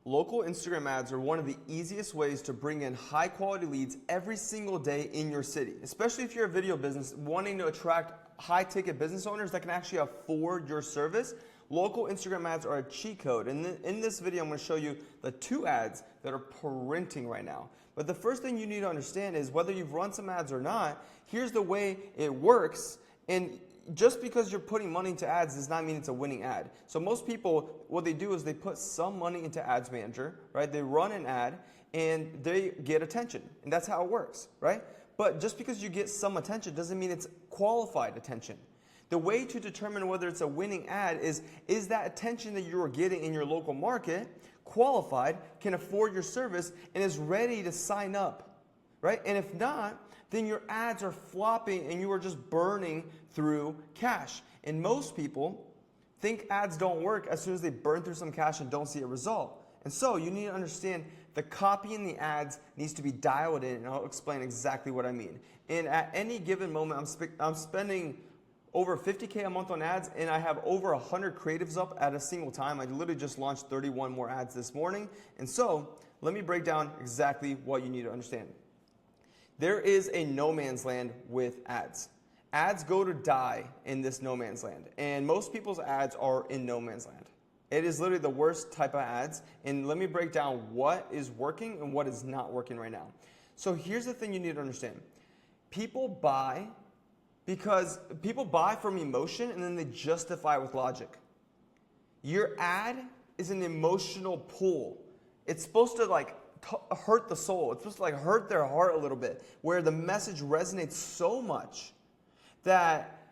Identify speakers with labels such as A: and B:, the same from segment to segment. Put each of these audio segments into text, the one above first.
A: Local Instagram ads are one of the easiest ways to bring in high quality leads every single day in your city, especially if you're a video business wanting to attract high ticket business owners that can actually afford your service. Local Instagram ads are a cheat code, and in this video I'm going to show you the 2 ads that are printing right now. But the first thing you need to understand is whether you've run some ads or not, here's the way it works. And just because you're putting money into ads does not mean it's a winning ad. So most people, what they do is they put some money into Ads Manager, right? They run an ad and they get attention, and that's how it works, right? But just because you get some attention doesn't mean it's qualified attention. The way to determine whether it's a winning ad is that attention that you are getting in your local market qualified, can afford your service, and is ready to sign up, right? And if not, then your ads are flopping and you are just burning through cash. And most people think ads don't work as soon as they burn through some cash and don't see a result. And so you need to understand the copy in the ads needs to be dialed in, and I'll explain exactly what I mean. And at any given moment, I'm spending over $50K a month on ads, and I have over 100 creatives up at a single time. I literally just launched 31 more ads this morning. And so let me break down exactly what you need to understand. There is a no man's land with ads. Ads go to die in this no man's land, and most people's ads are in no man's land. It is literally the worst type of ads, and let me break down what is working and what is not working right now. So here's the thing you need to understand. People buy because people buy from emotion and then they justify with logic. Your ad is an emotional pull. It's supposed to hurt the soul. It's supposed to hurt their heart a little bit, where the message resonates so much that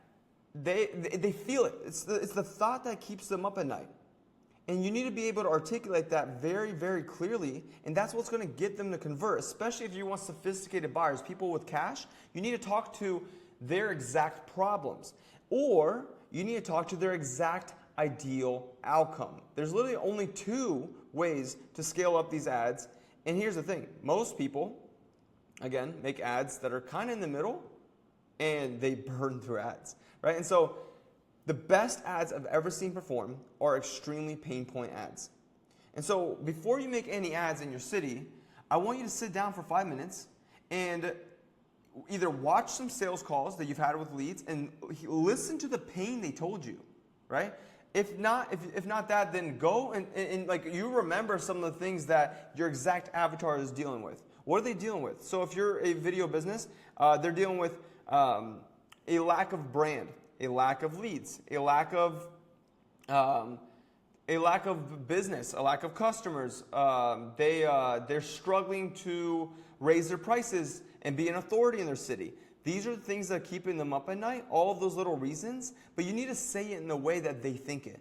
A: they feel it. It's the thought that keeps them up at night. And you need to be able to articulate that very, very clearly, and that's what's going to get them to convert, especially if you want sophisticated buyers, people with cash. You need to talk to their exact problems, or you need to talk to their exact ideal outcome. There's literally only 2 ways to scale up these ads. And here's the thing, most people, again, make ads that are kind of in the middle, and they burn through ads, right? And so the best ads I've ever seen perform are extremely pain point ads. And so before you make any ads in your city, I want you to sit down for 5 minutes and either watch some sales calls that you've had with leads and listen to the pain they told you, right? If not that, then go and you remember some of the things that your exact avatar is dealing with. What are they dealing with? So if you're a video business, they're dealing with a lack of brand, a lack of leads, a lack of business, a lack of customers. They're struggling to raise their prices and be an authority in their city. These are the things that are keeping them up at night, all of those little reasons, but you need to say it in the way that they think it.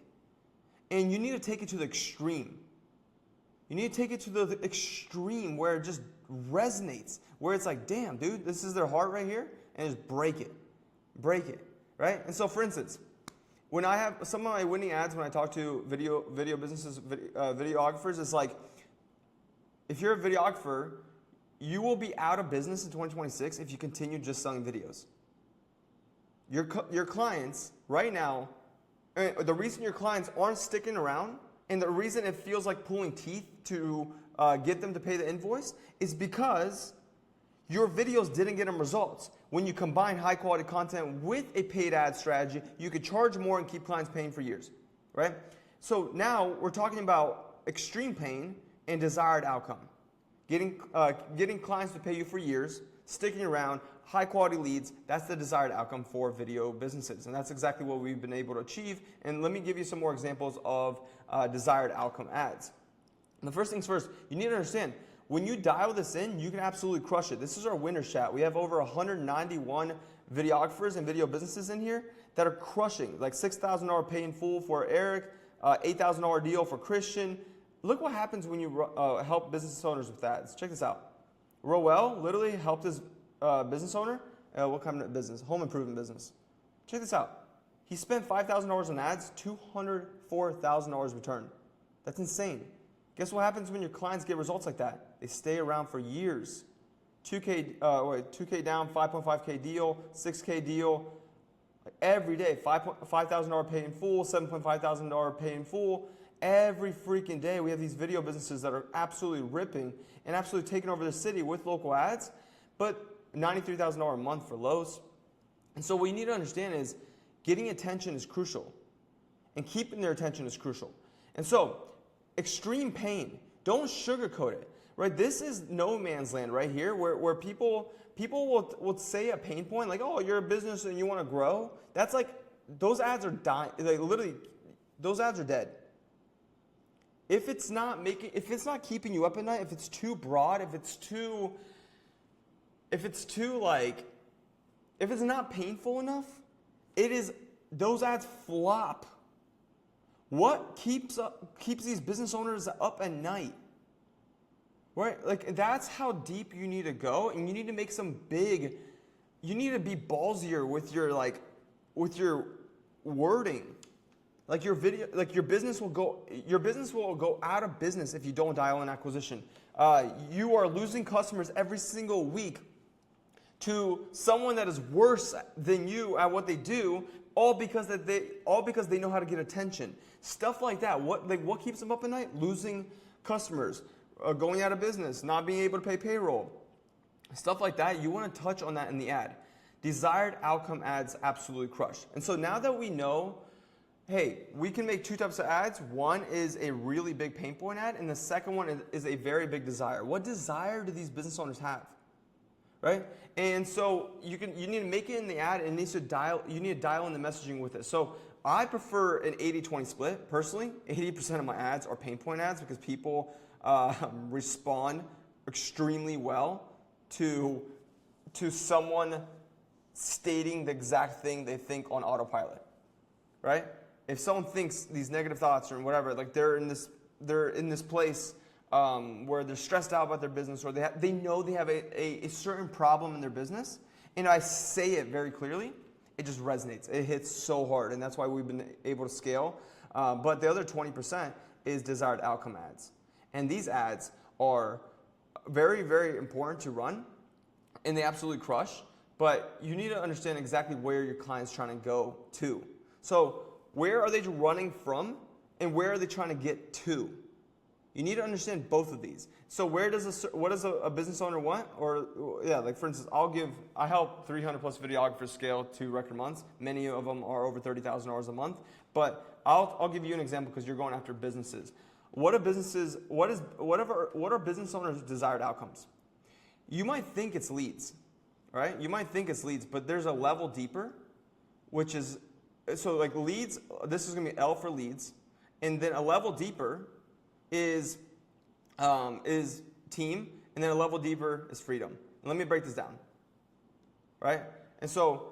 A: And you need to take it to the extreme. You need to take it to the extreme where it just resonates, where it's like, damn, dude, this is their heart right here, and just break it, right? And so, for instance, when I have some of my winning ads, when I talk to video businesses, videographers, it's like, if you're a videographer, you will be out of business in 2026 if you continue just selling videos. Your clients right now, the reason your clients aren't sticking around and the reason it feels like pulling teeth to get them to pay the invoice is because your videos didn't get them results. When you combine high quality content with a paid ad strategy, you could charge more and keep clients paying for years, right? So now we're talking about extreme pain and desired outcome. Getting clients to pay you for years, sticking around, high quality leads, that's the desired outcome for video businesses. And that's exactly what we've been able to achieve. And let me give you some more examples of desired outcome ads. And the first things first, you need to understand, when you dial this in, you can absolutely crush it. This is our winner's chat. We have over 191 videographers and video businesses in here that are crushing, like $6,000 pay in full for Eric, $8,000 deal for Christian. Look what happens when you help business owners with ads. Check this out. Roel literally helped his business owner. What kind of business? Home improvement business. Check this out. He spent $5,000 on ads, $204,000 returned. That's insane. Guess what happens when your clients get results like that? They stay around for years. 2K down, 5.5K deal, 6K deal. Every day, $5,000 pay in full, $7.5 thousand pay in full. every freaking day we have these video businesses that are absolutely ripping and absolutely taking over the city with local ads, but $93,000 a month for Lowe's. And so what you need to understand is getting attention is crucial, and keeping their attention is crucial. And so extreme pain, don't sugarcoat it, right? This is no man's land right here, where people will say a pain point like, oh, you're a business and you want to grow. That's like, those ads are dying. Like literally, those ads are dead. If it's not keeping you up at night, if it's too broad, if it's not painful enough, those ads flop. What keeps these business owners up at night? Right? Like, that's how deep you need to go, and you need to make you need to be ballsier with your wording. Like your business will go out of business if you don't dial in acquisition. You are losing customers every single week to someone that is worse than you at what they do, all because they know how to get attention. Stuff like that. What keeps them up at night? Losing customers, going out of business, not being able to pay payroll. Stuff like that. You want to touch on that in the ad. Desired outcome ads absolutely crush. And so now that we know, hey, we can make two types of ads. One is a really big pain point ad, and the second one is a very big desire. What desire do these business owners have? Right? And so you need to make it in the ad, and you need to dial in the messaging with it. So I prefer an 80-20 split. Personally, 80% of my ads are pain point ads because people respond extremely well to someone stating the exact thing they think on autopilot. Right? If someone thinks these negative thoughts or whatever, like they're in this place where they're stressed out about their business, or they know they have a certain problem in their business, and I say it very clearly, it just resonates. It hits so hard, and that's why we've been able to scale. But the other 20% is desired outcome ads. And these ads are very, very important to run, and they absolutely crush, but you need to understand exactly where your client's trying to go to. So where are they running from, and where are they trying to get to? You need to understand both of these. So what does a business owner want? Or yeah, like for instance, I help 300 plus videographers scale to record months. Many of them are over $30,000 a month. But I'll give you an example because you're going after businesses. What are business owners' desired outcomes? You might think it's leads, right? You might think it's leads, but there's a level deeper, which is, so like leads, this is gonna be L for leads, and then a level deeper is team, and then a level deeper is freedom. And let me break this down, right? And so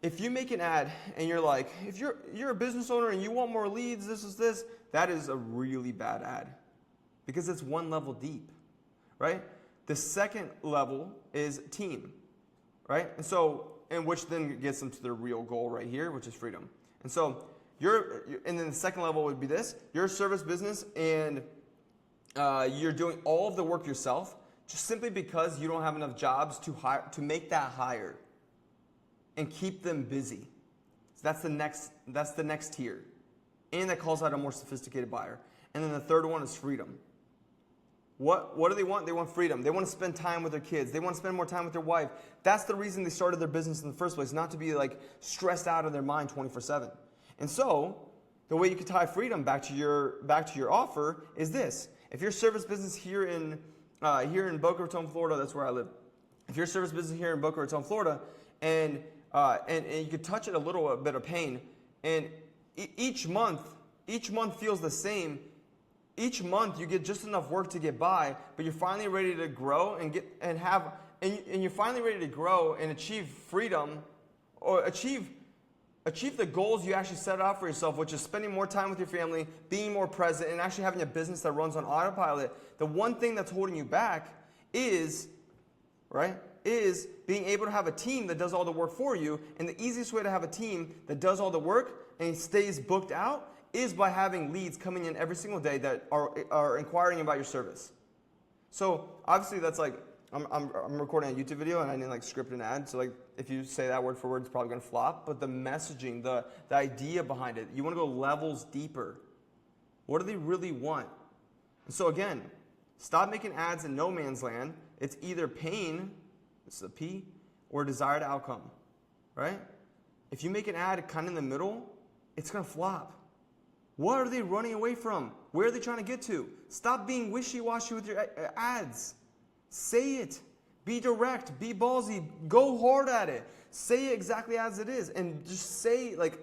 A: if you make an ad and you're like, if you're a business owner and you want more leads, this, that is a really bad ad because it's one level deep, right? The second level is team, right? And which then gets them to their real goal right here, which is freedom. And so and then the second level would be this: you're a service business and you're doing all of the work yourself, just simply because you don't have enough jobs to make that hire and keep them busy. So that's the next tier, and that calls out a more sophisticated buyer. And then the third one is freedom. What do they want? They want freedom. They want to spend time with their kids. They want to spend more time with their wife. That's the reason they started their business in the first place, not to be like stressed out of their mind 24/7. And so, the way you can tie freedom back to your offer is this: if your service business here in Boca Raton, Florida, that's where I live. If your service business here in Boca Raton, Florida, and you could touch it a little bit of pain, and each month feels the same. Each month you get just enough work to get by, but you're finally ready to grow and you're finally ready to grow and achieve freedom, or achieve the goals you actually set out for yourself, which is spending more time with your family, being more present, and actually having a business that runs on autopilot. The one thing that's holding you back is being able to have a team that does all the work for you. And the easiest way to have a team that does all the work and stays booked out is by having leads coming in every single day that are inquiring about your service. So obviously that's like, I'm recording a YouTube video and I didn't like script an ad. So like if you say that word for word, it's probably gonna flop. But the messaging, the idea behind it, you wanna go levels deeper. What do they really want? And so again, stop making ads in no man's land. It's either pain, this is a P, or desired outcome, right? If you make an ad kind of in the middle, it's going to flop. What are they running away from? Where are they trying to get to? Stop being wishy-washy with your ads. Say it. Be direct. Be ballsy. Go hard at it. Say it exactly as it is. And just say, like,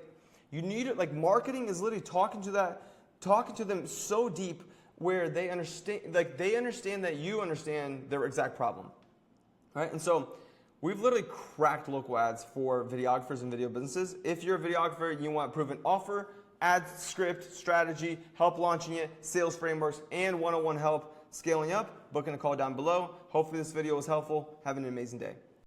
A: you need it. Like, marketing is literally talking to them so deep where they understand, like, they understand that you understand their exact problem. Right? And so we've literally cracked local ads for videographers and video businesses. If you're a videographer and you want proven offer, ad script, strategy, help launching it, sales frameworks, and one-on-one help scaling up, book in a call down below. Hopefully this video was helpful. Have an amazing day.